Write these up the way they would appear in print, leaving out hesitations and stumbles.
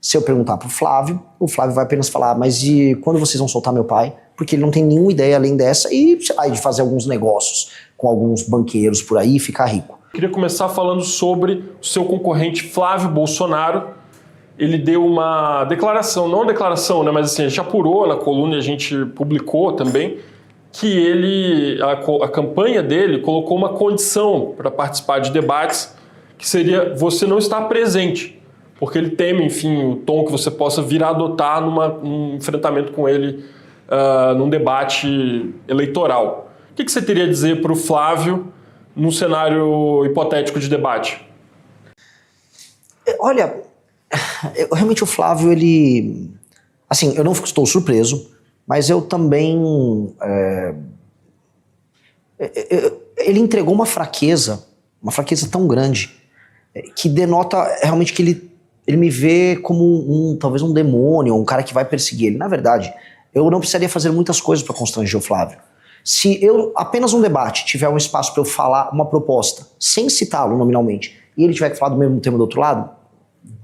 Se eu perguntar pro Flávio, o Flávio vai apenas falar, mas e quando vocês vão soltar meu pai? Porque ele não tem nenhuma ideia além dessa e, sei lá, de fazer alguns negócios com alguns banqueiros por aí e ficar rico. Queria começar falando sobre o seu concorrente Flávio Bolsonaro. Ele deu uma declaração, não uma declaração, né, mas assim, a gente apurou na coluna e a gente publicou também, que a campanha dele colocou uma condição para participar de debates, que seria você não estar presente, porque ele teme, enfim, o tom que você possa vir a adotar num enfrentamento com ele num debate eleitoral. O que você teria a dizer para o Flávio num cenário hipotético de debate? Olha, realmente o Flávio, ele... Assim, eu não estou surpreso, mas eu também... ele entregou uma fraqueza tão grande, que denota realmente que ele me vê como talvez um demônio, um cara que vai perseguir ele. Na verdade, eu não precisaria fazer muitas coisas para constranger o Flávio. Se eu, apenas um debate, tiver um espaço para eu falar uma proposta, sem citá-lo nominalmente, e ele tiver que falar do mesmo tema do outro lado,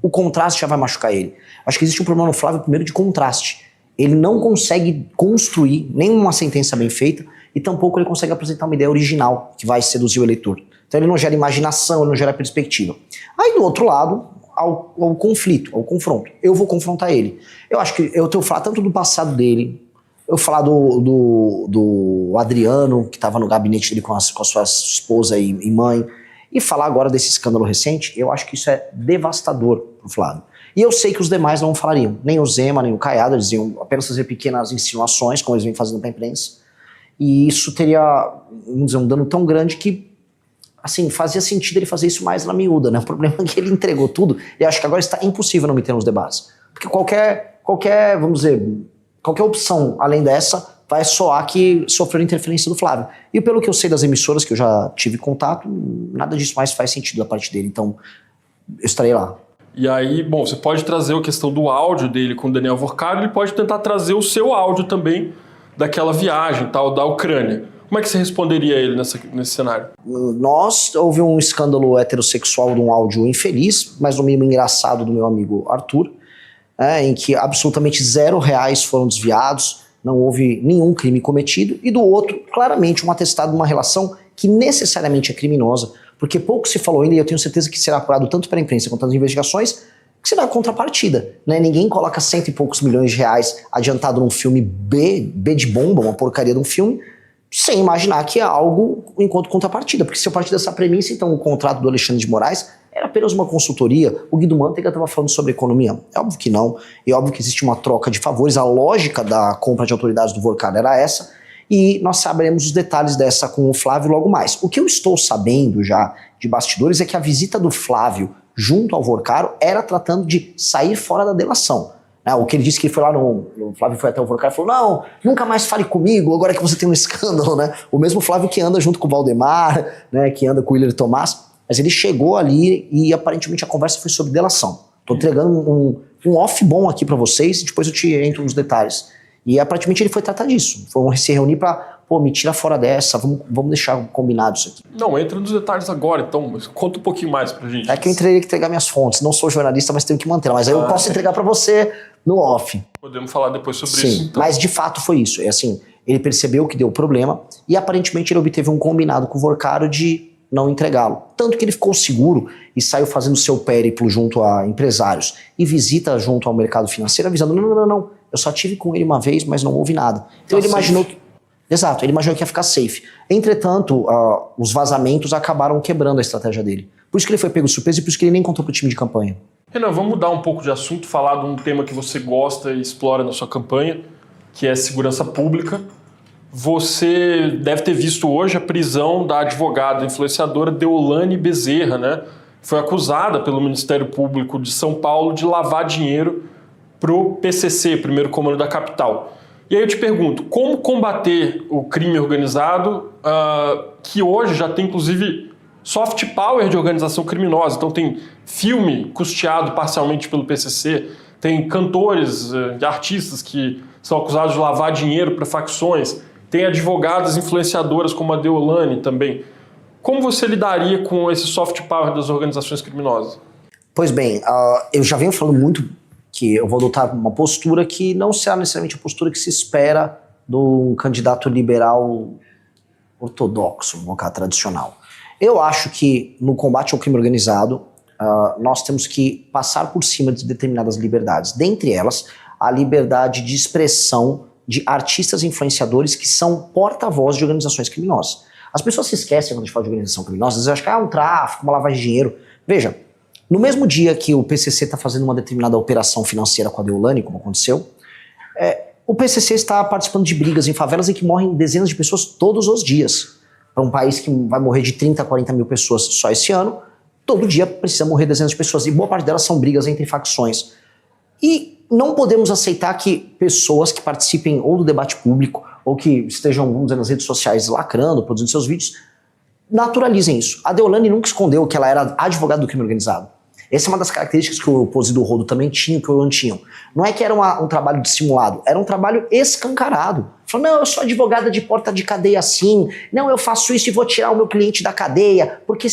o contraste já vai machucar ele. Acho que existe um problema no Flávio, primeiro, de contraste. Ele não consegue construir nenhuma sentença bem feita e tampouco ele consegue apresentar uma ideia original que vai seduzir o eleitor. Então ele não gera imaginação, ele não gera perspectiva. Aí do outro lado, ao conflito, ao confronto. Eu vou confrontar ele. Eu acho que eu tenho que falar tanto do passado dele, eu falar do Adriano, que estava no gabinete dele com a sua esposa e mãe, e falar agora desse escândalo recente. Eu acho que isso é devastador pro Flávio. E eu sei que os demais não falariam. Nem o Zema, nem o Caiado, eles iam apenas fazer pequenas insinuações, como eles vêm fazendo pra imprensa. E isso teria, vamos dizer, um dano tão grande que, assim, fazia sentido ele fazer isso mais na miúda, né? O problema é que ele entregou tudo e acho que agora está impossível não me ter nos debates. Porque qualquer, vamos dizer, qualquer opção além dessa vai soar que sofreu interferência do Flávio. E pelo que eu sei das emissoras que eu já tive contato, nada disso mais faz sentido da parte dele. Então, eu estarei lá. E aí, bom, você pode trazer a questão do áudio dele com o Daniel Vorcaro, ele pode tentar trazer o seu áudio também daquela viagem, tal, da Ucrânia. Como é que você responderia a ele nesse cenário? Houve um escândalo heterossexual de um áudio infeliz, mas no mínimo engraçado, do meu amigo Arthur, em que absolutamente R$0 foram desviados, não houve nenhum crime cometido, e do outro, claramente, um atestado de uma relação que necessariamente é criminosa, porque pouco se falou ainda, e eu tenho certeza que será apurado tanto pela imprensa quanto nas investigações, que será contrapartida, né? Ninguém coloca cento e poucos milhões de reais adiantado num filme B de bomba, uma porcaria de um filme, sem imaginar que é algo enquanto contrapartida, porque se eu partir dessa premissa, então o contrato do Alexandre de Moraes era apenas uma consultoria. O Guido Mantega estava falando sobre economia. É óbvio que não, é óbvio que existe uma troca de favores, a lógica da compra de autoridades do Vorcaro era essa, e nós saberemos os detalhes dessa com o Flávio logo mais. O que eu estou sabendo já de bastidores é que a visita do Flávio junto ao Vorcaro era tratando de sair fora da delação. O que ele disse que ele foi lá o Flávio foi até o Vorcaro e falou, não, nunca mais fale comigo, agora que você tem um escândalo, né? O mesmo Flávio que anda junto com o Valdemar, né, que anda com o Willer Tomás, mas ele chegou ali e aparentemente a conversa foi sobre delação. Tô entregando um off bom aqui pra vocês e depois eu te entro nos detalhes. E aparentemente ele foi tratar disso, foi se reunir pra, me tira fora dessa, vamos deixar combinado isso aqui. Não, entra nos detalhes agora, então, conta um pouquinho mais pra gente. É que eu teria que entregar minhas fontes, não sou jornalista, mas tenho que manter, mas aí eu posso entregar pra você no off. Podemos falar depois sobre Sim, isso, então. Mas de fato foi isso, ele percebeu que deu problema e aparentemente ele obteve um combinado com o Vorcaro de não entregá-lo. Tanto que ele ficou seguro e saiu fazendo seu périplo junto a empresários e visita junto ao mercado financeiro avisando, não, eu só tive com ele uma vez, mas não houve nada. Então ele imaginou que... Exato, ele imaginou que ia ficar safe. Entretanto, os vazamentos acabaram quebrando a estratégia dele. Por isso que ele foi pego de surpresa e por isso que ele nem contou pro time de campanha. Renan, vamos mudar um pouco de assunto, falar de um tema que você gosta e explora na sua campanha, que é segurança pública. Você deve ter visto hoje a prisão da advogada influenciadora Deolane Bezerra, né? Foi acusada pelo Ministério Público de São Paulo de lavar dinheiro pro PCC, Primeiro Comando da Capital. E aí eu te pergunto, como combater o crime organizado, que hoje já tem inclusive soft power de organização criminosa? Então tem filme custeado parcialmente pelo PCC, tem cantores e artistas que são acusados de lavar dinheiro para facções, tem advogadas influenciadoras como a Deolane também. Como você lidaria com esse soft power das organizações criminosas? Pois bem, eu já venho falando muito que eu vou adotar uma postura que não será necessariamente a postura que se espera de um candidato liberal ortodoxo, vamos colocar, tradicional. Eu acho que no combate ao crime organizado, nós temos que passar por cima de determinadas liberdades, dentre elas a liberdade de expressão de artistas e influenciadores que são porta-voz de organizações criminosas. As pessoas se esquecem quando a gente fala de organização criminosa, às vezes acham que é um tráfico, uma lavagem de dinheiro. Veja, no mesmo dia que o PCC está fazendo uma determinada operação financeira com a Deolane, como aconteceu, o PCC está participando de brigas em favelas em que morrem dezenas de pessoas todos os dias. Para um país que vai morrer de 30 a 40 mil pessoas só esse ano, todo dia precisa morrer dezenas de pessoas, e boa parte delas são brigas entre facções. E não podemos aceitar que pessoas que participem ou do debate público, ou que estejam, vamos dizer, nas redes sociais lacrando, produzindo seus vídeos, naturalizem isso. A Deolane nunca escondeu que ela era advogada do crime organizado. Essa é uma das características que o Pose do Rodo também tinha, que o Ian tinham. Não é que era um trabalho dissimulado, era um trabalho escancarado. Falou, não, eu sou advogada de porta de cadeia assim, não, eu faço isso e vou tirar o meu cliente da cadeia, porque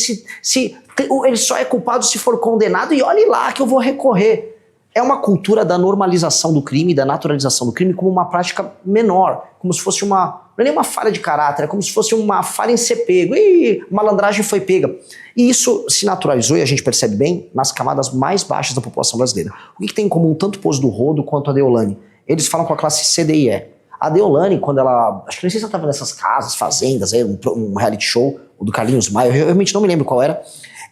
ele só é culpado se for condenado, e olhe lá que eu vou recorrer. É uma cultura da normalização do crime, da naturalização do crime como uma prática menor, como se fosse não é nem uma falha de caráter, é como se fosse uma falha em ser pego. Ih, malandragem foi pega. E isso se naturalizou, e a gente percebe bem, nas camadas mais baixas da população brasileira. O que tem em comum tanto o Pose do Rodo quanto a Deolane? Eles falam com a classe C, D e E. A Deolane, quando ela... Acho que não sei se ela estava nessas casas, fazendas, um reality show, o do Carlinhos Maia, eu realmente não me lembro qual era.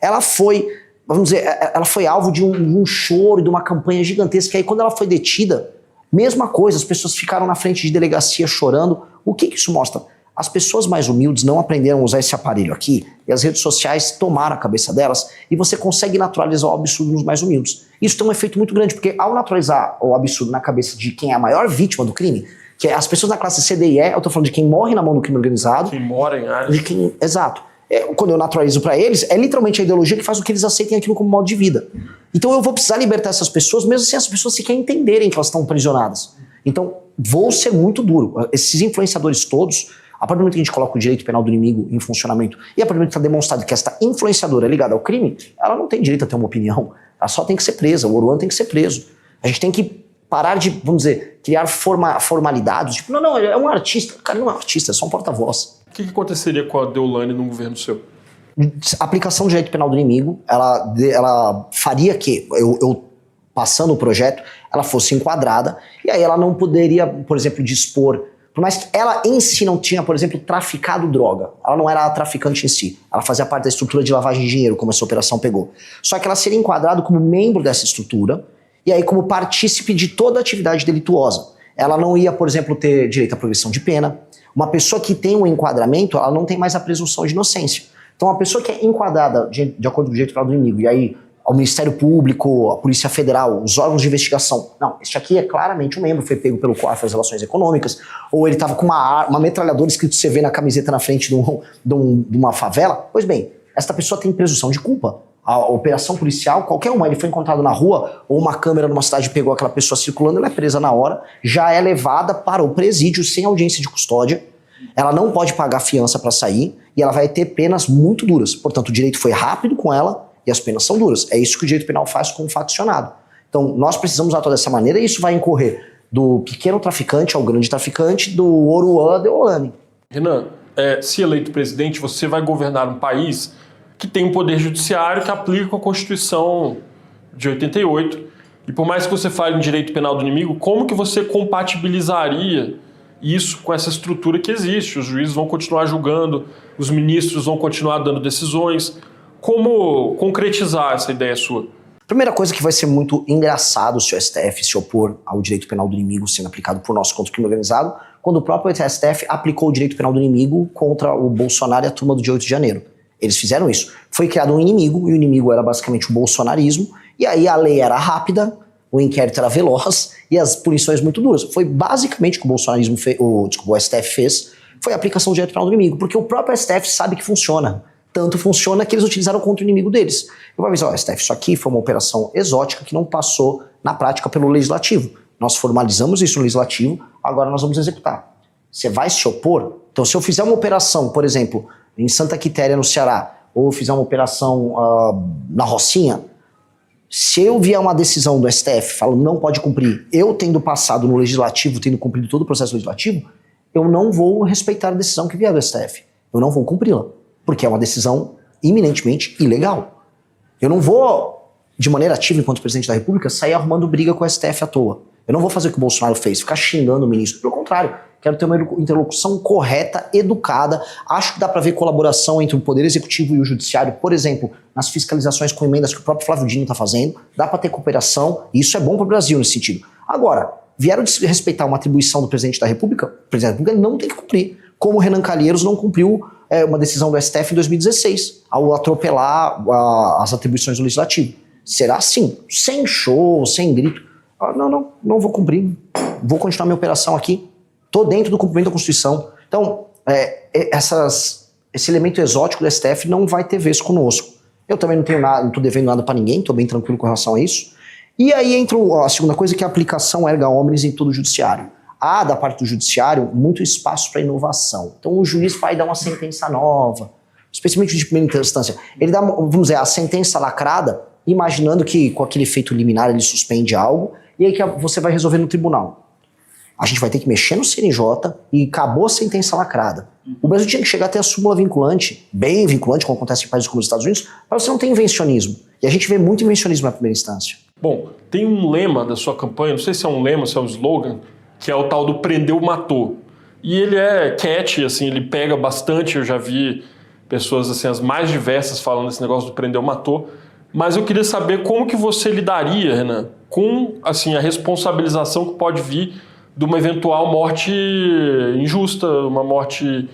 Ela foi... Vamos dizer, ela foi alvo de um choro, de uma campanha gigantesca. E aí, quando ela foi detida, mesma coisa, as pessoas ficaram na frente de delegacia chorando. O que isso mostra? As pessoas mais humildes não aprenderam a usar esse aparelho aqui, e as redes sociais tomaram a cabeça delas, e você consegue naturalizar o absurdo nos mais humildes. Isso tem um efeito muito grande, porque ao naturalizar o absurdo na cabeça de quem é a maior vítima do crime, que é as pessoas da classe C, D e E, eu tô falando de quem morre na mão do crime organizado. Quem mora em áreas. Exato. Quando eu naturalizo pra eles, é literalmente a ideologia que faz com que eles aceitem aquilo como modo de vida. Então eu vou precisar libertar essas pessoas, mesmo sem as pessoas sequer entenderem que elas estão aprisionadas. Então vou ser muito duro. Esses influenciadores todos, a partir do momento que a gente coloca o direito penal do inimigo em funcionamento, e a partir do momento que está demonstrado que esta influenciadora é ligada ao crime, ela não tem direito a ter uma opinião. Ela só tem que ser presa, o Oruan tem que ser preso. A gente tem que parar de, vamos dizer, criar formalidades. Tipo, não, ele é um artista. O cara não é um artista, é só um porta-voz. O que aconteceria com a Deolane num governo seu? A aplicação do direito penal do inimigo, ela faria que, eu passando o projeto, ela fosse enquadrada, e aí ela não poderia, por exemplo, dispor, por mais que ela em si não tinha, por exemplo, traficado droga, ela não era a traficante em si, ela fazia parte da estrutura de lavagem de dinheiro, como essa operação pegou. Só que ela seria enquadrada como membro dessa estrutura, e aí como partícipe de toda a atividade delituosa. Ela não ia, por exemplo, ter direito à progressão de pena. Uma pessoa que tem um enquadramento, ela não tem mais a presunção de inocência. Então, uma pessoa que é enquadrada de acordo com o direito penal do inimigo, e aí ao Ministério Público, a Polícia Federal, os órgãos de investigação, não, este aqui é claramente um membro, foi pego pelo COAF das Relações Econômicas, ou ele estava com uma metralhadora escrito CV na camiseta na frente de uma favela, pois bem, esta pessoa tem presunção de culpa. A operação policial, qualquer uma, ele foi encontrado na rua, ou uma câmera numa cidade pegou aquela pessoa circulando, ela é presa na hora, já é levada para o presídio sem audiência de custódia, ela não pode pagar fiança para sair, e ela vai ter penas muito duras. Portanto, o direito foi rápido com ela, e as penas são duras. É isso que o direito penal faz com o faccionado. Então, nós precisamos atuar dessa maneira, e isso vai incorrer do pequeno traficante ao grande traficante, do Oruan Deolane. Renan, se eleito presidente, você vai governar um país que tem um poder judiciário que aplica a Constituição de 88. E por mais que você fale em direito penal do inimigo, como que você compatibilizaria isso com essa estrutura que existe? Os juízes vão continuar julgando, os ministros vão continuar dando decisões. Como concretizar essa ideia sua? Primeira coisa que vai ser muito engraçado se o STF se opor ao direito penal do inimigo sendo aplicado por nós contra o crime organizado, quando o próprio STF aplicou o direito penal do inimigo contra o Bolsonaro e a turma do dia 8 de janeiro. Eles fizeram isso. Foi criado um inimigo, e o inimigo era basicamente o bolsonarismo, e aí a lei era rápida, o inquérito era veloz, e as punições muito duras. Foi basicamente o que o bolsonarismo o STF fez, foi a aplicação do direito penal do inimigo, porque o próprio STF sabe que funciona. Tanto funciona que eles utilizaram contra o inimigo deles. Eu vou avisar, STF, isso aqui foi uma operação exótica que não passou na prática pelo legislativo. Nós formalizamos isso no legislativo, agora nós vamos executar. Você vai se opor? Então, se eu fizer uma operação, por exemplo, em Santa Quitéria, no Ceará, ou fizer uma operação na Rocinha, Se eu vier uma decisão do STF falando não pode cumprir, eu tendo passado no legislativo, tendo cumprido todo o processo legislativo, eu não vou respeitar a decisão que vier do STF. Eu não vou cumpri-la, porque é uma decisão iminentemente ilegal. Eu não vou, de maneira ativa, enquanto presidente da República, sair arrumando briga com o STF à toa. Eu não vou fazer o que o Bolsonaro fez, ficar xingando o ministro. Pelo contrário, quero ter uma interlocução correta, educada. Acho que dá para ver colaboração entre o Poder Executivo e o Judiciário, por exemplo, nas fiscalizações com emendas que o próprio Flávio Dino está fazendo. Dá para ter cooperação, e isso é bom para o Brasil nesse sentido. Agora, vieram respeitar uma atribuição do presidente da República, o presidente da República não tem que cumprir. Como o Renan Calheiros não cumpriu uma decisão do STF em 2016, ao atropelar as atribuições do Legislativo. Será assim, sem show, sem grito. Não vou cumprir. Vou continuar minha operação aqui. Estou dentro do cumprimento da Constituição. Então, esse elemento exótico do STF não vai ter vez conosco. Eu também não tenho nada, não estou devendo nada para ninguém, estou bem tranquilo com relação a isso. E aí entra a segunda coisa, que é a aplicação erga omnes em todo o judiciário. Há, da parte do judiciário, muito espaço para inovação. Então o juiz vai dar uma sentença nova, especialmente de primeira instância. Ele dá, vamos dizer, a sentença lacrada, imaginando que com aquele efeito liminar ele suspende algo, e aí que você vai resolver no tribunal. A gente vai ter que mexer no CNJ e acabou a sentença lacrada. O Brasil tinha que chegar até a súmula vinculante, bem vinculante, como acontece em países como os Estados Unidos, para você não ter invencionismo. E a gente vê muito invencionismo na primeira instância. Bom, tem um lema da sua campanha, não sei se é um lema, se é um slogan, que é o tal do prendeu, matou. E ele é catchy, assim, ele pega bastante, eu já vi pessoas assim, as mais diversas falando esse negócio do prendeu, matou. Mas eu queria saber como que você lidaria, Renan, com assim, a responsabilização que pode vir de uma eventual morte injusta, uma morte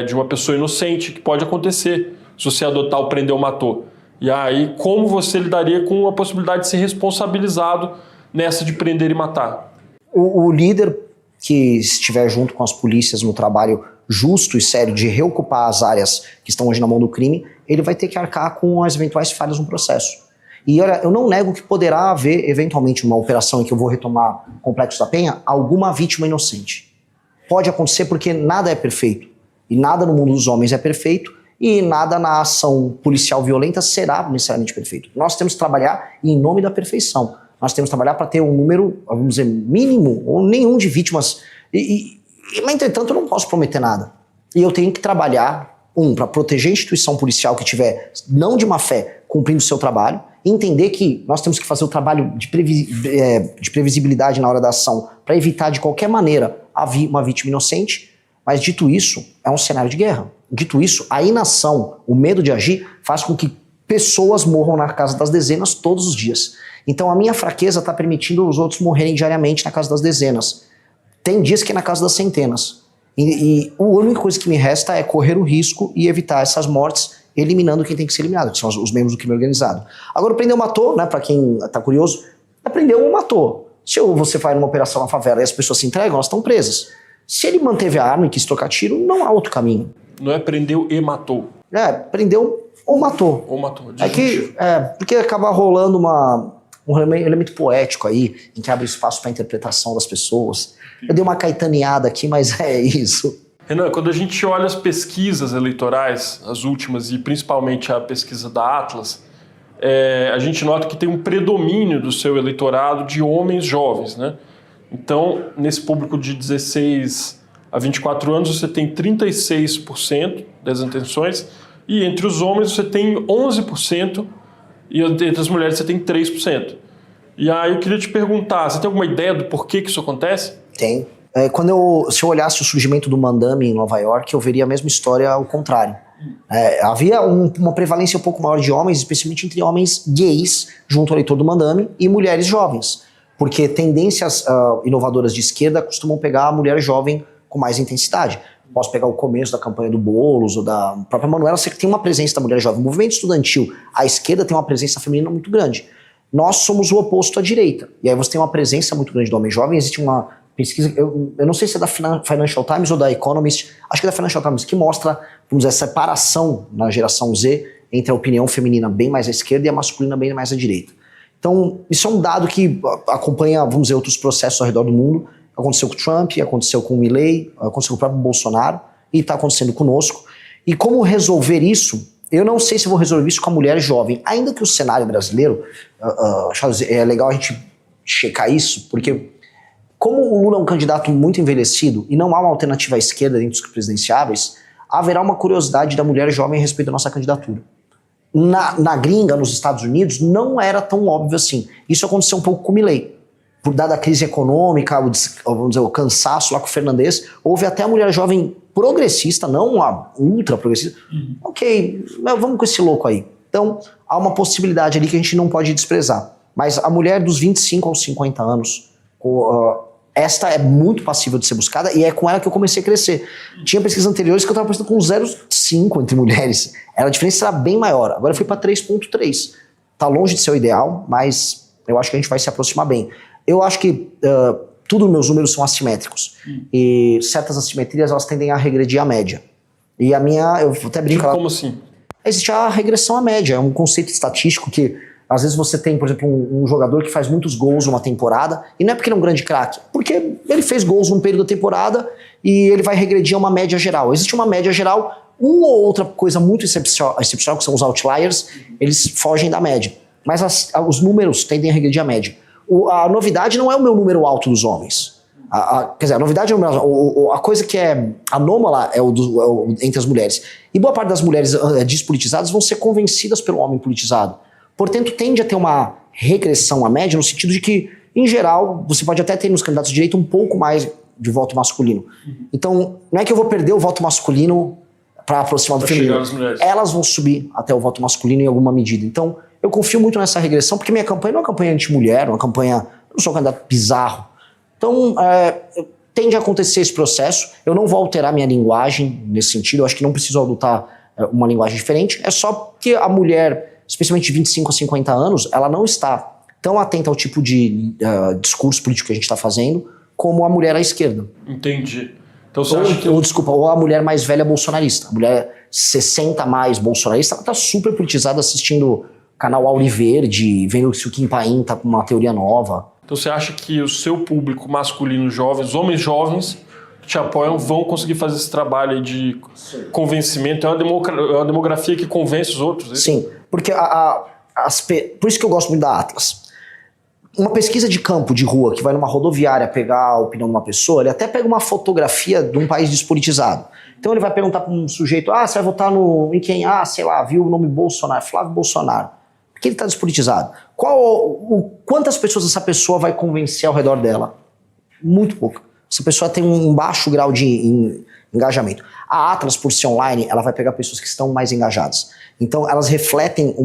de uma pessoa inocente, que pode acontecer se você adotar o prendeu, matou. E aí, como você lidaria com a possibilidade de ser responsabilizado nessa de prender e matar? O líder que estiver junto com as polícias no trabalho justo e sério de reocupar as áreas que estão hoje na mão do crime, ele vai ter que arcar com as eventuais falhas no processo. E olha, eu não nego que poderá haver, eventualmente, uma operação em que eu vou retomar o Complexo da Penha, alguma vítima inocente. Pode acontecer porque nada é perfeito. E nada no mundo dos homens é perfeito, e nada na ação policial violenta será necessariamente perfeito. Nós temos que trabalhar em nome da perfeição. Nós temos que trabalhar para ter um número, vamos dizer, mínimo, ou nenhum de vítimas. Mas, entretanto, eu não posso prometer nada. E eu tenho que trabalhar, para proteger a instituição policial que estiver, não de má fé, cumprindo o seu trabalho, entender que nós temos que fazer o trabalho de previsibilidade na hora da ação para evitar de qualquer maneira uma vítima inocente, mas dito isso, é um cenário de guerra. Dito isso, a inação, o medo de agir, faz com que pessoas morram na casa das dezenas todos os dias. Então a minha fraqueza está permitindo os outros morrerem diariamente na casa das dezenas. Tem dias que é na casa das centenas. E a única coisa que me resta é correr o risco e evitar essas mortes, eliminando quem tem que ser eliminado, que são os membros do crime organizado. Agora, o prendeu matou, né, para quem está curioso, prendeu ou matou. Se você vai numa operação na favela e as pessoas se entregam, elas estão presas. Se ele manteve a arma e quis trocar tiro, não há outro caminho. Não é prendeu e matou. Prendeu ou matou. Ou matou. Porque acaba rolando um elemento poético aí, em que abre espaço para a interpretação das pessoas. Eu dei uma caetaneada aqui, mas é isso. Renan, quando a gente olha as pesquisas eleitorais, as últimas, e principalmente a pesquisa da Atlas, a gente nota que tem um predomínio do seu eleitorado de homens jovens, né? Então, nesse público de 16 a 24 anos, você tem 36% das intenções, e entre os homens você tem 11%, e entre as mulheres você tem 3%. E aí eu queria te perguntar, você tem alguma ideia do porquê que isso acontece? Tem. Se eu olhasse o surgimento do Mandame em Nova York, eu veria a mesma história ao contrário. Havia uma prevalência um pouco maior de homens, especialmente entre homens gays, junto ao eleitor do Mandame, e mulheres jovens. Porque tendências inovadoras de esquerda costumam pegar a mulher jovem com mais intensidade. Posso pegar o começo da campanha do Boulos ou da própria Manuela, você que tem uma presença da mulher jovem. O movimento estudantil, a esquerda tem uma presença feminina muito grande. Nós somos o oposto à direita. E aí você tem uma presença muito grande do homem jovem. Existe uma pesquisa, eu não sei se é da Financial Times ou da Economist, acho que é da Financial Times, que mostra, vamos dizer, a separação na geração Z entre a opinião feminina bem mais à esquerda e a masculina bem mais à direita. Então, isso é um dado que acompanha, vamos dizer, outros processos ao redor do mundo. Aconteceu com o Trump, aconteceu com o Milley, aconteceu com o próprio Bolsonaro e está acontecendo conosco. E como resolver isso? Eu não sei se vou resolver isso com a mulher jovem, ainda que o cenário brasileiro, Charles, é legal a gente checar isso, porque como o Lula é um candidato muito envelhecido e não há uma alternativa à esquerda dentro dos presidenciáveis, haverá uma curiosidade da mulher jovem a respeito da nossa candidatura. Na gringa, nos Estados Unidos, não era tão óbvio assim. Isso aconteceu um pouco com o Milei. Por dada a crise econômica, vamos dizer, o cansaço lá com o Fernandes, houve até a mulher jovem progressista, não a ultra progressista. Ok, vamos com esse louco aí. Então, há uma possibilidade ali que a gente não pode desprezar. Mas a mulher dos 25 aos 50 anos, esta é muito passível de ser buscada e é com ela que eu comecei a crescer. Tinha pesquisas anteriores que eu estava aparecendo com 0,5 entre mulheres. A diferença era bem maior. Agora eu fui para 3,3. Tá longe de ser o ideal, mas eu acho que a gente vai se aproximar bem. Eu acho que tudo meus números são assimétricos. E certas assimetrias elas tendem a regredir à média. E a minha, eu até brinco... Como assim? Existe a regressão à média. É um conceito estatístico que às vezes você tem, por exemplo, um jogador que faz muitos gols numa temporada, e não é porque ele é um grande craque, porque ele fez gols num período da temporada e ele vai regredir a uma média geral. Existe uma média geral, uma ou outra coisa muito excepcional, que são os outliers, eles fogem da média. Mas os números tendem a regredir a média. A novidade não é o meu número alto dos homens. Quer dizer, a novidade é a coisa que é anômala entre as mulheres. E boa parte das mulheres despolitizadas vão ser convencidas pelo homem politizado. Portanto, tende a ter uma regressão à média no sentido de que, em geral, você pode até ter nos candidatos de direita um pouco mais de voto masculino. Então, não é que eu vou perder o voto masculino para aproximar do feminino. Elas vão subir até o voto masculino em alguma medida. Então, eu confio muito nessa regressão, porque minha campanha não é uma campanha anti-mulher, uma campanha... Eu não sou um candidato bizarro. Então, tende a acontecer esse processo. Eu não vou alterar minha linguagem nesse sentido. Eu acho que não preciso adotar uma linguagem diferente. É só que a mulher, especialmente de 25 a 50 anos, ela não está tão atenta ao tipo de discurso político que a gente está fazendo como a mulher à esquerda. Entendi. Então você acha que... ou a mulher mais velha bolsonarista. A mulher 60 mais bolsonarista, ela está super politizada assistindo canal Auriverde, vendo se o Kim Paim tá com uma teoria nova. Então você acha que o seu público masculino jovem, os homens jovens que te apoiam, vão conseguir fazer esse trabalho aí de convencimento? É uma demografia que convence os outros? É? Sim, porque por isso que eu gosto muito da Atlas. Uma pesquisa de campo, de rua, que vai numa rodoviária pegar a opinião de uma pessoa, ele até pega uma fotografia de um país despolitizado. Então ele vai perguntar para um sujeito, você vai votar em quem? Sei lá, viu o nome Bolsonaro, Flávio Bolsonaro. Porque ele está despolitizado. Quantas pessoas essa pessoa vai convencer ao redor dela? Muito pouco. Essa pessoa tem um baixo grau de engajamento. A Atlas, por ser online, ela vai pegar pessoas que estão mais engajadas. Então elas refletem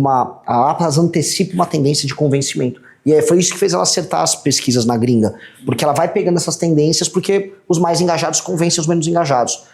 a Atlas antecipa uma tendência de convencimento. E foi isso que fez ela acertar as pesquisas na gringa. Porque ela vai pegando essas tendências porque os mais engajados convencem os menos engajados.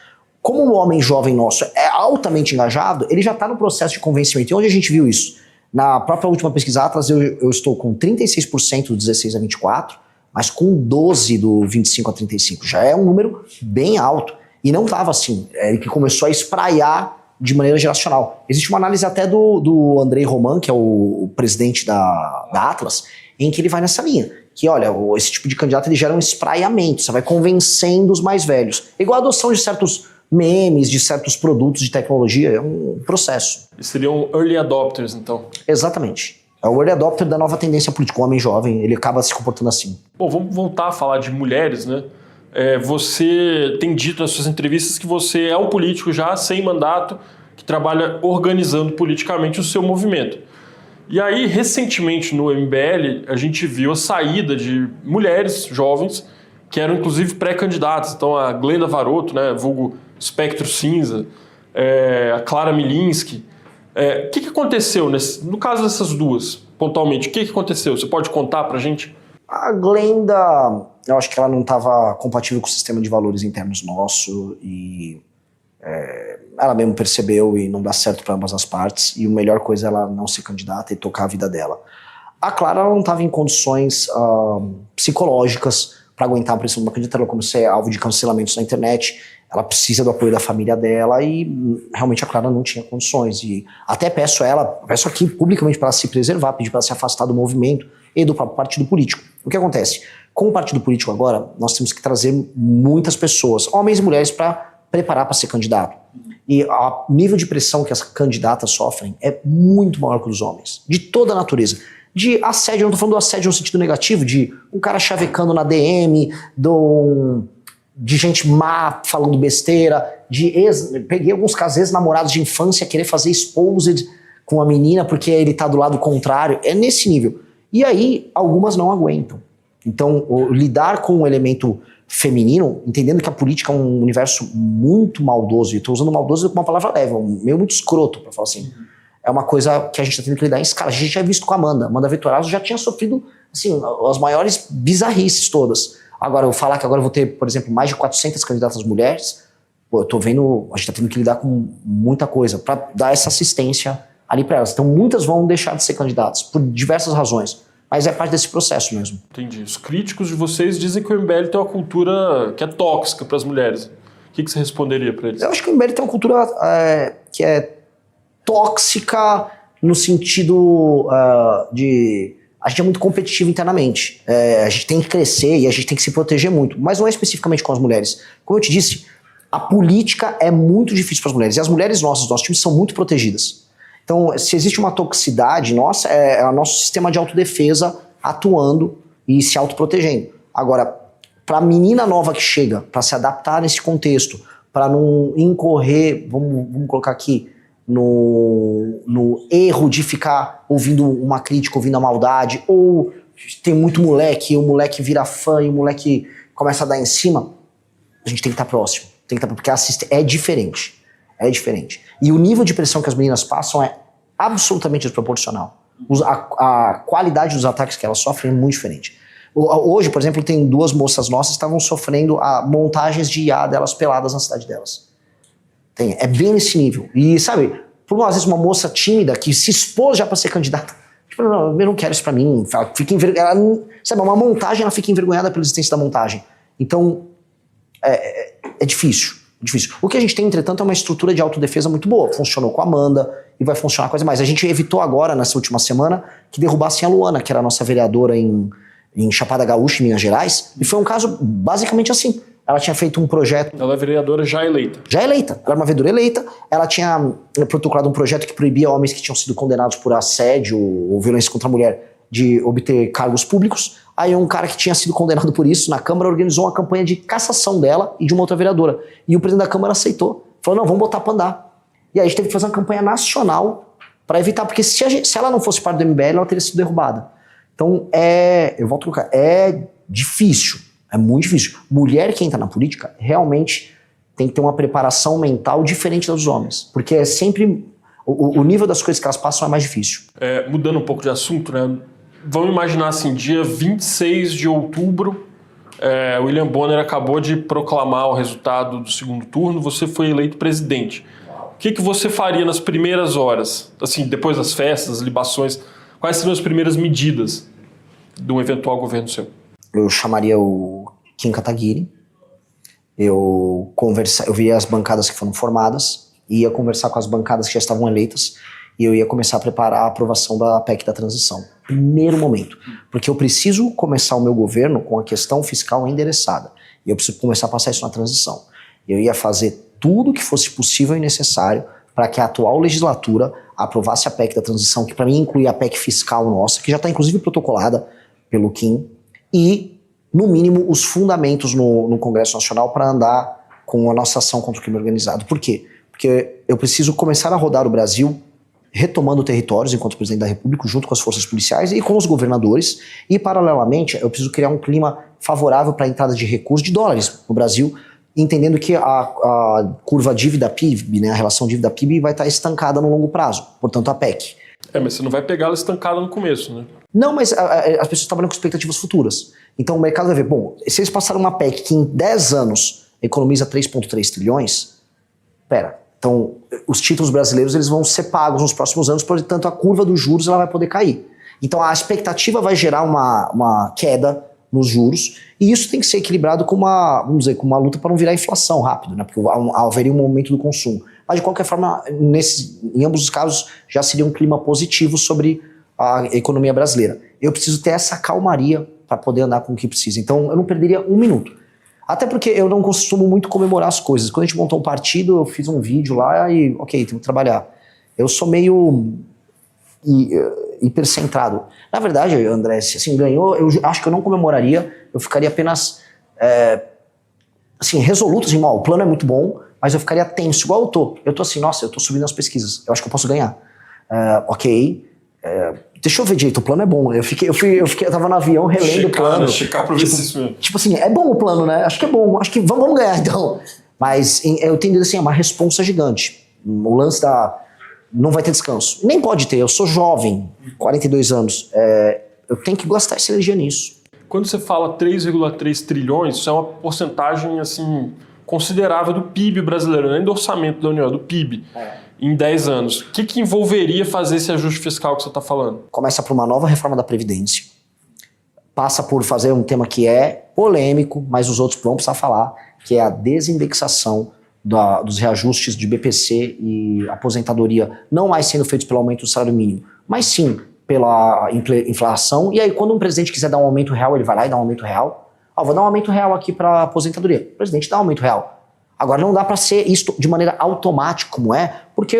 Como o homem jovem nosso é altamente engajado, ele já está no processo de convencimento. E onde a gente viu isso? Na própria última pesquisa Atlas, eu estou com 36% do 16 a 24, mas com 12% do 25 a 35. Já é um número bem alto. E não estava assim. Ele que começou a espraiar de maneira geracional. Existe uma análise até do Andrei Roman, que é o presidente da Atlas, em que ele vai nessa linha. Que, olha, esse tipo de candidato ele gera um espraiamento. Você vai convencendo os mais velhos. Igual a adoção de certos memes, de certos produtos de tecnologia, é um processo. E seriam early adopters, então? Exatamente. É o early adopter da nova tendência política. O homem jovem, ele acaba se comportando assim. Bom, vamos voltar a falar de mulheres, né? Você tem dito nas suas entrevistas que você é um político já sem mandato, que trabalha organizando politicamente o seu movimento. E aí, recentemente no MBL, a gente viu a saída de mulheres jovens que eram inclusive pré-candidatas. Então a Glenda Varoto, né, vulgo Espectro Cinza, a Clara Milinski. O que aconteceu no caso dessas duas, pontualmente? O que aconteceu? Você pode contar pra gente? A Glenda, eu acho que ela não estava compatível com o sistema de valores internos nosso e ela mesmo percebeu e não dá certo para ambas as partes, e a melhor coisa é ela não ser candidata e tocar a vida dela. A Clara não estava em condições psicológicas para aguentar a pressão de uma candidatura, como ser alvo de cancelamentos na internet. Ela precisa do apoio da família dela e realmente a Clara não tinha condições. E até peço aqui publicamente para ela se preservar, pedir para ela se afastar do movimento e do próprio partido político. O que acontece? Com o partido político agora, nós temos que trazer muitas pessoas, homens e mulheres, para preparar para ser candidato. E o nível de pressão que as candidatas sofrem é muito maior que os homens, de toda a natureza. De assédio, eu não tô falando do assédio no sentido negativo, de um cara chavecando na DM, de gente má falando besteira, peguei alguns casos ex-namorados de infância querer fazer exposed com a menina porque ele tá do lado contrário, é nesse nível. E aí, algumas não aguentam. Então, lidar com o elemento feminino, entendendo que a política é um universo muito maldoso, e estou usando maldoso como uma palavra leve, meio muito escroto, para falar assim. É uma coisa que a gente está tendo que lidar em escala. A gente já visto com a Amanda Vittorazzo já tinha sofrido assim, as maiores bizarrices todas. Agora, eu falar que agora eu vou ter, por exemplo, mais de 400 candidatas mulheres, pô, eu tô vendo, a gente tá tendo que lidar com muita coisa para dar essa assistência ali para elas. Então, muitas vão deixar de ser candidatas por diversas razões, mas é parte desse processo mesmo. Entendi. Os críticos de vocês dizem que o MBL tem uma cultura que é tóxica para as mulheres. O que você responderia para eles? Eu acho que o MBL tem uma cultura que é tóxica no sentido de... A gente é muito competitivo internamente. A gente tem que crescer e a gente tem que se proteger muito. Mas não é especificamente com as mulheres. Como eu te disse, a política é muito difícil para as mulheres. E as mulheres nossas, do nosso time, são muito protegidas. Então, se existe uma toxicidade nossa, é o nosso sistema de autodefesa atuando e se autoprotegendo. Agora, para a menina nova que chega, para se adaptar nesse contexto, para não incorrer, vamos colocar aqui, no erro de ficar ouvindo uma crítica, ouvindo a maldade, ou tem muito moleque, e o moleque vira fã e o moleque começa a dar em cima, a gente tem que estar próximo, porque é diferente. É diferente. E o nível de pressão que as meninas passam é absolutamente desproporcional. A qualidade dos ataques que elas sofrem é muito diferente. Hoje, por exemplo, tem 2 moças nossas que estavam sofrendo montagens de IA delas peladas na cidade delas. É bem nesse nível. E, sabe, por às vezes uma moça tímida que se expôs já para ser candidata, tipo, não, eu não quero isso pra mim, fica envergonhada. Sabe, uma montagem, ela fica envergonhada pela existência da montagem. Então, é difícil. Difícil. O que a gente tem, entretanto, é uma estrutura de autodefesa muito boa. Funcionou com a Amanda e vai funcionar coisa mais. A gente evitou agora, nessa última semana, que derrubassem a Luana, que era a nossa vereadora em Chapada Gaúcha, em Minas Gerais. E foi um caso basicamente assim. Ela tinha feito um projeto... Ela é vereadora já eleita. Já eleita. Ela era uma vereadora eleita. Ela tinha protocolado um projeto que proibia homens que tinham sido condenados por assédio ou violência contra a mulher de obter cargos públicos. Aí um cara que tinha sido condenado por isso na Câmara organizou uma campanha de cassação dela e de uma outra vereadora. E o presidente da Câmara aceitou. Falou, não, vamos botar pra andar. E aí a gente teve que fazer uma campanha nacional para evitar, porque se ela não fosse parte do MBL, ela teria sido derrubada. Então eu volto a colocar, é difícil, é muito difícil. Mulher que entra na política realmente tem que ter uma preparação mental diferente dos homens, porque é sempre... O nível das coisas que elas passam é mais difícil. Mudando um pouco de assunto, né? Vamos imaginar assim, dia 26 de outubro, William Bonner acabou de proclamar o resultado do segundo turno, você foi eleito presidente. O que você faria nas primeiras horas? Assim, depois das festas, das libações, quais seriam as primeiras medidas de um eventual governo seu? Eu chamaria o Kim Kataguiri, eu via as bancadas que foram formadas, ia conversar com as bancadas que já estavam eleitas, e eu ia começar a preparar a aprovação da PEC da transição. Primeiro momento. Porque eu preciso começar o meu governo com a questão fiscal endereçada. E eu preciso começar a passar isso na transição. Eu ia fazer tudo que fosse possível e necessário para que a atual legislatura aprovasse a PEC da transição, que para mim inclui a PEC fiscal nossa, que já está inclusive protocolada pelo Kim, e, no mínimo, os fundamentos no Congresso Nacional para andar com a nossa ação contra o crime organizado. Por quê? Porque eu preciso começar a rodar o Brasil retomando territórios enquanto presidente da República, junto com as forças policiais e com os governadores, e paralelamente eu preciso criar um clima favorável para a entrada de recursos de dólares no Brasil, entendendo que a curva dívida-PIB, né, a relação dívida-PIB vai estar estancada no longo prazo, portanto a PEC. Mas você não vai pegar ela estancada no começo, né? Não, mas as pessoas trabalham com expectativas futuras. Então o mercado vai ver, bom, se eles passaram uma PEC que em 10 anos economiza 3,3 trilhões, então os títulos brasileiros eles vão ser pagos nos próximos anos, portanto a curva dos juros ela vai poder cair. Então a expectativa vai gerar uma queda nos juros, e isso tem que ser equilibrado com uma luta para não virar inflação rápido, né? Porque haveria um momento do consumo. Mas de qualquer forma, em ambos os casos, já seria um clima positivo sobre a economia brasileira. Eu preciso ter essa calmaria para poder andar com o que precisa. Então eu não perderia um minuto. Até porque eu não costumo muito comemorar as coisas. Quando a gente montou um partido, eu fiz um vídeo lá e, ok, tenho que trabalhar. Eu sou meio hipercentrado. Na verdade, André, se assim, ganhou, eu acho que eu não comemoraria, eu ficaria apenas assim, resoluto, assim, o plano é muito bom, mas eu ficaria tenso, igual eu tô. Eu tô assim, nossa, eu tô subindo nas pesquisas, eu acho que eu posso ganhar. Ok, deixa eu ver direito, o plano é bom. Eu tava no avião relendo o plano. Checar pra ver se isso mesmo. Tipo assim, é bom o plano, né? Acho que é bom, acho que vamos ganhar então. Mas eu entendo assim, é uma responsa gigante. O lance não vai ter descanso. Nem pode ter, eu sou jovem, 42 anos. Eu tenho que gastar essa energia nisso. Quando você fala 3,3 trilhões, isso é uma porcentagem assim, considerável do PIB brasileiro, nem do orçamento da União, do PIB, em 10 anos. O que envolveria fazer esse ajuste fiscal que você está falando? Começa por uma nova reforma da Previdência, passa por fazer um tema que é polêmico, mas os outros vão precisar falar, que é a desindexação dos reajustes de BPC e aposentadoria, não mais sendo feitos pelo aumento do salário mínimo, mas sim pela inflação. E aí, quando um presidente quiser dar um aumento real, ele vai lá e dá um aumento real. Vou dar um aumento real aqui para aposentadoria. O presidente dá um aumento real. Agora, não dá para ser isso de maneira automática, como porque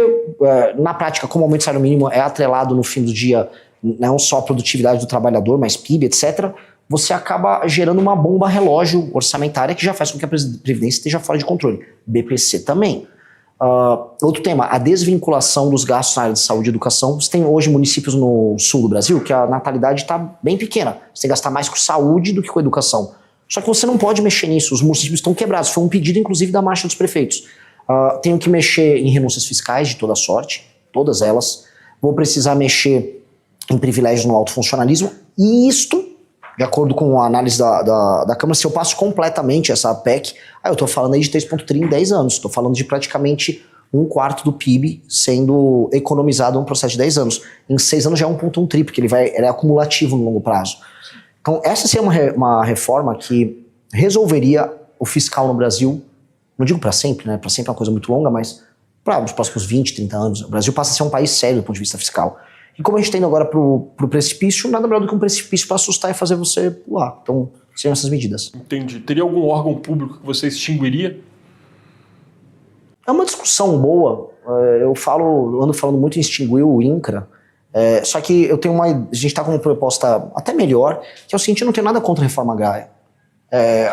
na prática, como o aumento do salário mínimo é atrelado no fim do dia, não só a produtividade do trabalhador, mas PIB, etc., você acaba gerando uma bomba relógio orçamentária que já faz com que a Previdência esteja fora de controle. BPC também. Outro tema, a desvinculação dos gastos na área de saúde e educação. Você tem hoje municípios no sul do Brasil que a natalidade está bem pequena. Você tem que gastar mais com saúde do que com educação. Só que você não pode mexer nisso, os municípios estão quebrados. Foi um pedido, inclusive, da Marcha dos Prefeitos. Tenho que mexer em renúncias fiscais de toda sorte, todas elas. Vou precisar mexer em privilégios no alto funcionalismo. E isto, de acordo com a análise da Câmara, se eu passo completamente essa PEC, eu estou falando aí de 3,3 em 10 anos. Estou falando de praticamente 1/4 do PIB sendo economizado num processo de 10 anos. Em 6 anos já é 1,1 tri, porque ele é acumulativo no longo prazo. Então, essa seria uma reforma que resolveria o fiscal no Brasil, não digo para sempre, né? Para sempre é uma coisa muito longa, mas para os próximos 20, 30 anos. O Brasil passa a ser um país sério do ponto de vista fiscal. E como a gente está indo agora pro precipício, nada melhor do que um precipício para assustar e fazer você pular. Então, seriam essas medidas. Entendi. Teria algum órgão público que você extinguiria? É uma discussão boa. Eu ando falando muito em extinguir o INCRA. Só que a gente está com uma proposta até melhor, que é o seguinte: eu não tenho nada contra a reforma agrária.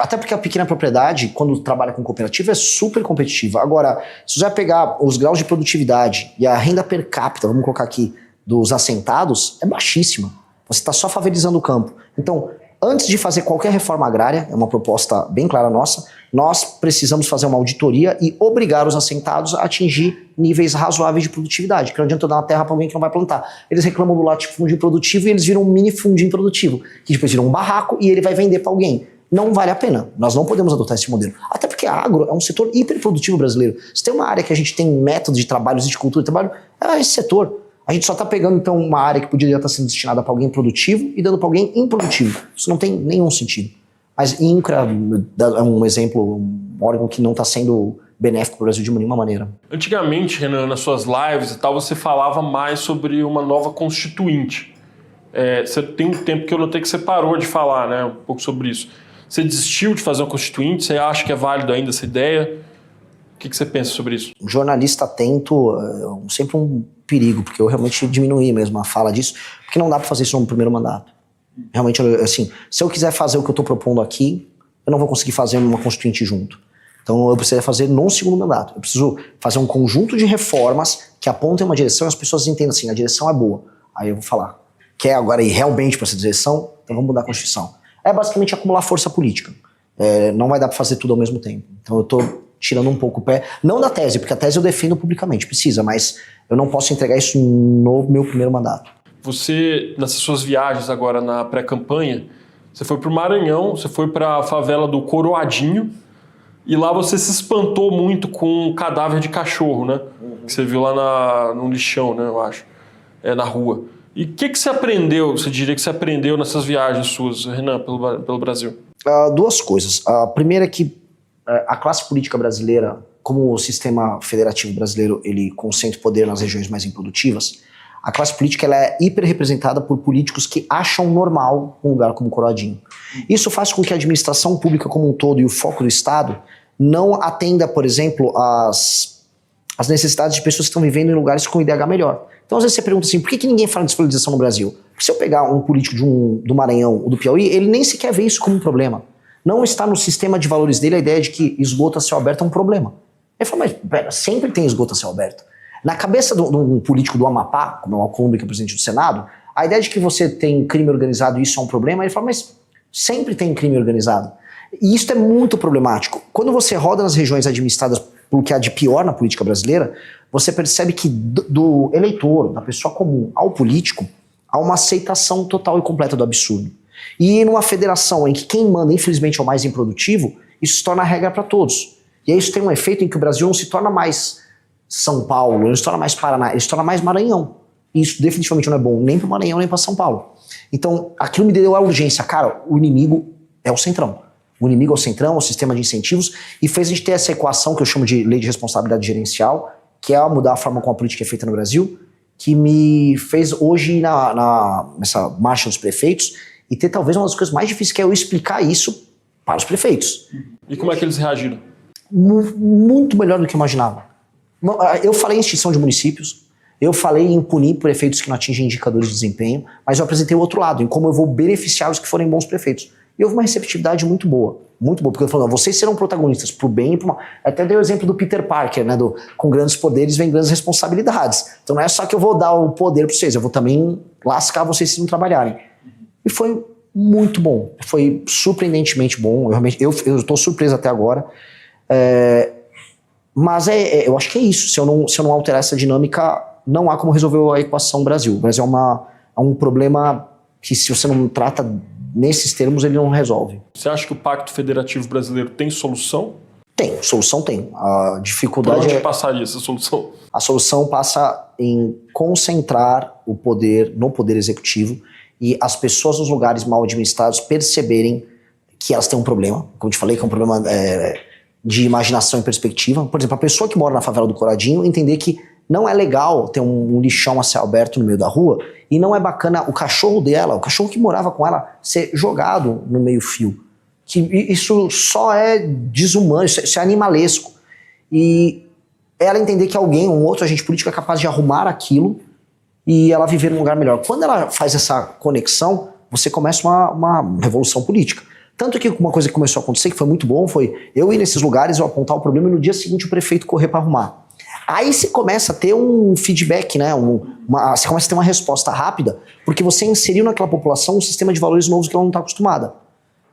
Até porque a pequena propriedade, quando trabalha com cooperativa, é super competitiva. Agora, se você vai pegar os graus de produtividade e a renda per capita, vamos colocar aqui, dos assentados, é baixíssima. Você está só favelizando o campo. Então, antes de fazer qualquer reforma agrária, é uma proposta bem clara nossa, nós precisamos fazer uma auditoria e obrigar os assentados a atingir níveis razoáveis de produtividade, porque não adianta eu dar uma terra para alguém que não vai plantar. Eles reclamam do latifúndio improdutivo e eles viram um mini fundio improdutivo, que depois viram um barraco e ele vai vender para alguém. Não vale a pena. Nós não podemos adotar esse modelo. Até porque a agro é um setor hiperprodutivo brasileiro. Se tem uma área que a gente tem métodos de trabalhos de cultura de trabalho, é esse setor. A gente só está pegando, então, uma área que poderia estar sendo destinada para alguém produtivo e dando para alguém improdutivo. Isso não tem nenhum sentido. Mas INCRA é um exemplo, um órgão que não está sendo benéfico para o Brasil de nenhuma maneira. Antigamente, Renan, nas suas lives e tal, você falava mais sobre uma nova constituinte. Você tem um tempo que eu notei que você parou de falar, né, um pouco sobre isso. Você desistiu de fazer uma constituinte? Você acha que é válido ainda essa ideia? O que você pensa sobre isso? Um jornalista atento é sempre um perigo, porque eu realmente diminuí mesmo a fala disso, porque não dá para fazer isso no primeiro mandato. Realmente, assim, se eu quiser fazer o que eu estou propondo aqui, eu não vou conseguir fazer uma constituinte junto. Então eu precisaria fazer no segundo mandato. Eu preciso fazer um conjunto de reformas que apontem uma direção e as pessoas entendam assim, a direção é boa. Aí eu vou falar, quer agora ir realmente para essa direção? Então vamos mudar a Constituição. É basicamente acumular força política. Não vai dar para fazer tudo ao mesmo tempo. Então eu estou tirando um pouco o pé, não da tese, porque a tese eu defendo publicamente, precisa, mas eu não posso entregar isso no meu primeiro mandato. Você, nessas suas viagens agora na pré-campanha, você foi para o Maranhão, você foi para a favela do Coroadinho, e lá você se espantou muito com um cadáver de cachorro, né? Que você viu lá no lixão, né, eu acho, na rua. E o que você aprendeu, você diria que você aprendeu nessas viagens suas, Renan, pelo Brasil? Duas coisas. A primeira é que a classe política brasileira, como o sistema federativo brasileiro, ele concentra poder nas regiões mais improdutivas, A classe política ela é hiperrepresentada por políticos que acham normal um lugar como Coroadinho. Isso faz com que a administração pública como um todo e o foco do Estado não atenda, por exemplo, as necessidades de pessoas que estão vivendo em lugares com IDH melhor. Então, às vezes você pergunta assim, por que ninguém fala de desvalorização no Brasil? Porque se eu pegar um político do Maranhão ou do Piauí, ele nem sequer vê isso como um problema. Não está no sistema de valores dele a ideia de que esgoto a céu aberto é um problema. Ele fala, mas pera, sempre tem esgoto a céu aberto. Na cabeça de um político do Amapá, como é o Alcolumbre, que é o presidente do Senado, a ideia de que você tem crime organizado e isso é um problema, ele fala, mas sempre tem crime organizado. E isso é muito problemático. Quando você roda nas regiões administradas pelo que há de pior na política brasileira, você percebe que do eleitor, da pessoa comum ao político, há uma aceitação total e completa do absurdo. E numa federação em que quem manda, infelizmente, é o mais improdutivo, isso se torna a regra para todos. E aí isso tem um efeito em que o Brasil não se torna mais São Paulo, não se torna mais Paraná, ele se torna mais Maranhão. E isso definitivamente não é bom nem para o Maranhão, nem para São Paulo. Então, aquilo me deu a urgência. Cara, o inimigo é o Centrão. O inimigo é o Centrão, é o sistema de incentivos, e fez a gente ter essa equação que eu chamo de lei de responsabilidade gerencial, que é mudar a forma como a política é feita no Brasil, que me fez hoje nessa marcha dos prefeitos e ter talvez uma das coisas mais difíceis, que é eu explicar isso para os prefeitos. E como é que eles reagiram? Muito melhor do que eu imaginava. Eu falei em extinção de municípios, eu falei em punir prefeitos que não atingem indicadores de desempenho, mas eu apresentei o outro lado, em como eu vou beneficiar os que forem bons prefeitos. E houve uma receptividade muito boa, porque eu falei, vocês serão protagonistas pro bem e pro mal. Até dei o exemplo do Peter Parker, né, com grandes poderes vem grandes responsabilidades. Então não é só que eu vou dar o poder para vocês, eu vou também lascar vocês se não trabalharem. E foi muito bom, foi surpreendentemente bom, eu estou surpreso até agora. Mas eu acho que é isso, se eu não alterar essa dinâmica, não há como resolver a equação Brasil. O Brasil é um problema que, se você não trata nesses termos, ele não resolve. Você acha que o Pacto Federativo Brasileiro tem solução? Tem, solução tem. A dificuldade Por onde passaria essa solução? A solução passa em concentrar o poder no poder executivo e as pessoas nos lugares mal administrados perceberem que elas têm um problema. Como eu te falei, que é um problema de imaginação e perspectiva. Por exemplo, a pessoa que mora na favela do Coradinho entender que não é legal ter um lixão a céu aberto no meio da rua e não é bacana o cachorro dela, o cachorro que morava com ela, ser jogado no meio-fio. Que isso só é desumano, isso é animalesco. E ela entender que alguém, um outro agente político, é capaz de arrumar aquilo e ela viver num lugar melhor. Quando ela faz essa conexão, você começa uma revolução política. Tanto que uma coisa que começou a acontecer, que foi muito bom, foi eu ir nesses lugares, eu apontar o problema e no dia seguinte o prefeito correr para arrumar. Aí você começa a ter um feedback, né? Você começa a ter uma resposta rápida, porque você inseriu naquela população um sistema de valores novos que ela não está acostumada.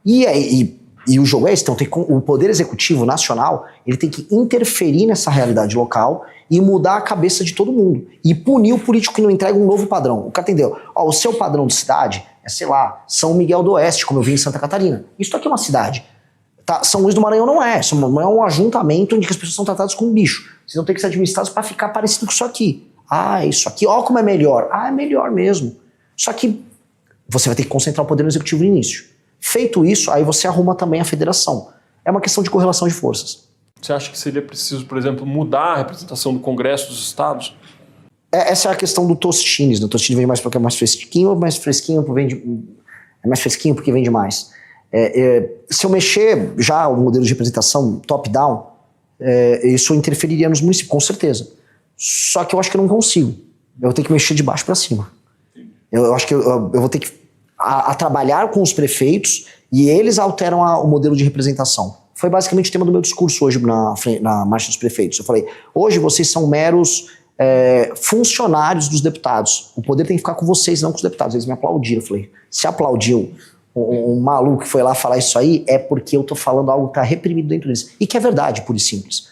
E o jogo é esse, então o poder executivo nacional, ele tem que interferir nessa realidade local e mudar a cabeça de todo mundo. E punir o político que não entrega um novo padrão. O cara entendeu? O seu padrão de cidade é, sei lá, São Miguel do Oeste, como eu vi em Santa Catarina. Isso aqui é uma cidade. Tá? São Luís do Maranhão não é. São Maranhão é um ajuntamento onde as pessoas são tratadas como bicho. Vocês vão ter que ser administrados para ficar parecido com isso aqui. Isso aqui, como é melhor. É melhor mesmo. Só que você vai ter que concentrar o poder no executivo no início. Feito isso, aí você arruma também a federação. É uma questão de correlação de forças. Você acha que seria preciso, por exemplo, mudar a representação do Congresso dos Estados? Essa é a questão do Tostines. O Tostines vende mais porque é mais fresquinho, é mais fresquinho porque vende mais. Se eu mexer já o modelo de representação top-down, isso interferiria nos municípios, com certeza. Só que eu acho que eu não consigo. Eu vou ter que mexer de baixo para cima. Eu acho que eu vou ter que trabalhar com os prefeitos e eles alteram o modelo de representação. Foi basicamente o tema do meu discurso hoje na Marcha dos Prefeitos. Eu falei, hoje vocês são meros funcionários dos deputados. O poder tem que ficar com vocês, não com os deputados. Eles me aplaudiram. Eu falei, se aplaudiu um maluco que foi lá falar isso aí, é porque eu tô falando algo que tá reprimido dentro deles. E que é verdade, pura e simples.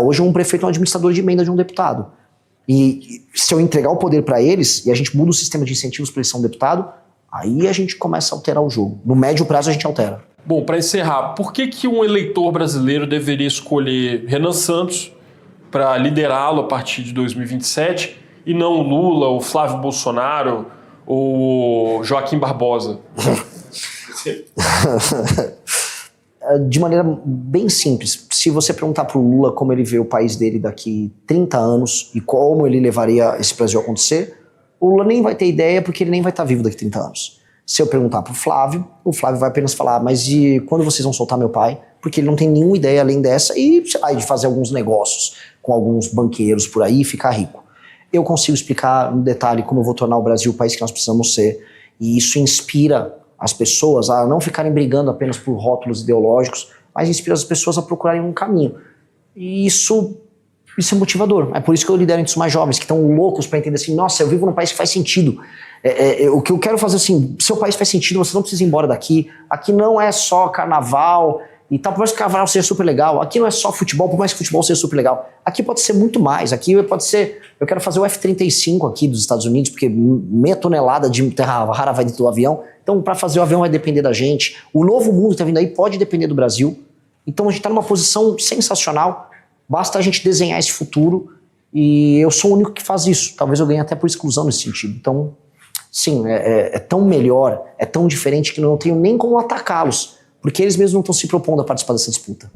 Hoje um prefeito é um administrador de emenda de um deputado. E se eu entregar o poder para eles, e a gente muda o sistema de incentivos para eles ser um deputado, aí a gente começa a alterar o jogo. No médio prazo a gente altera. Bom, para encerrar, por que um eleitor brasileiro deveria escolher Renan Santos para liderá-lo a partir de 2027 e não o Lula, o Flávio Bolsonaro ou Joaquim Barbosa? De maneira bem simples. Se você perguntar para o Lula como ele vê o país dele daqui 30 anos e como ele levaria esse Brasil a acontecer, o Lula nem vai ter ideia porque ele nem vai estar vivo daqui a 30 anos. Se eu perguntar pro Flávio, o Flávio vai apenas falar, mas e quando vocês vão soltar meu pai? Porque ele não tem nenhuma ideia além dessa e, sei lá, de fazer alguns negócios com alguns banqueiros por aí e ficar rico. Eu consigo explicar no detalhe como eu vou tornar o Brasil o país que nós precisamos ser. E isso inspira as pessoas a não ficarem brigando apenas por rótulos ideológicos, mas inspira as pessoas a procurarem um caminho. E isso é motivador. É por isso que eu lidero entre os mais jovens, que estão loucos para entender assim, nossa, eu vivo num país que faz sentido. O que eu quero fazer assim, seu país faz sentido, você não precisa ir embora daqui. Aqui não é só carnaval e tal, por mais que o carnaval seja super legal. Aqui não é só futebol, por mais que o futebol seja super legal. Aqui pode ser muito mais. Aqui pode ser, eu quero fazer o F-35 aqui dos Estados Unidos, porque meia tonelada de terra rara vai dentro do avião. Então, para fazer o avião vai depender da gente. O novo mundo que está vindo aí pode depender do Brasil. Então, a gente está numa posição sensacional. Basta a gente desenhar esse futuro e eu sou o único que faz isso. Talvez eu ganhe até por exclusão nesse sentido. Então, sim, é tão melhor, é tão diferente que eu não tenho nem como atacá-los, porque eles mesmos não estão se propondo a participar dessa disputa.